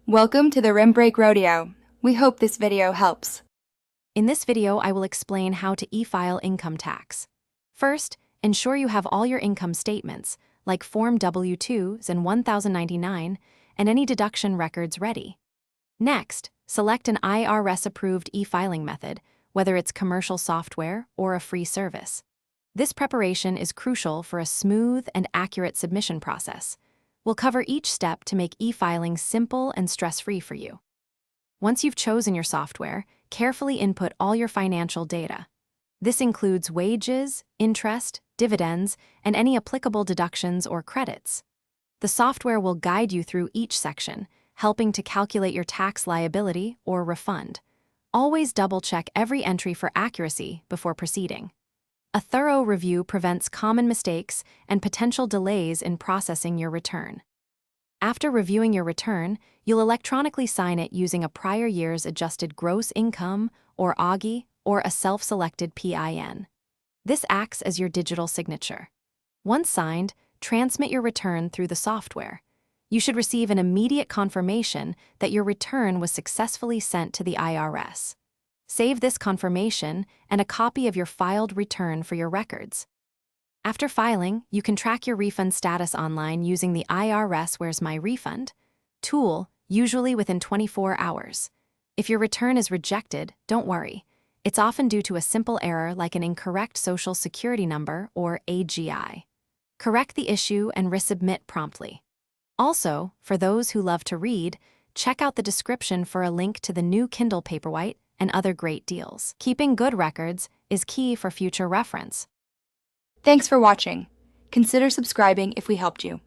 Welcome to the Rim Break Rodeo. We hope this video helps. In this video, I will explain how to e-file income tax. First, ensure you have all your income statements, like Form W-2s and 1099, and any deduction records ready. Next, select an IRS-approved e-filing method, whether it's commercial software or a free service. This preparation is crucial for a smooth and accurate submission process. We'll cover each step to make e-filing simple and stress-free for you. Once you've chosen your software, carefully input all your financial data. This includes wages, interest, dividends, and any applicable deductions or credits. The software will guide you through each section, helping to calculate your tax liability or refund. Always double-check every entry for accuracy before proceeding. A thorough review prevents common mistakes and potential delays in processing your return. After reviewing your return, you'll electronically sign it using a prior year's adjusted gross income, or AGI, or a self-selected PIN. This acts as your digital signature. Once signed, transmit your return through the software. You should receive an immediate confirmation that your return was successfully sent to the IRS. Save this confirmation and a copy of your filed return for your records. After filing, you can track your refund status online using the IRS Where's My Refund tool, usually within 24 hours. If your return is rejected, don't worry. It's often due to a simple error like an incorrect Social Security number or AGI. Correct the issue and resubmit promptly. Also, for those who love to read, check out the description for a link to the new Kindle Paperwhite and other great deals. Keeping good records is key for future reference. Thanks for watching. Consider subscribing if we helped you.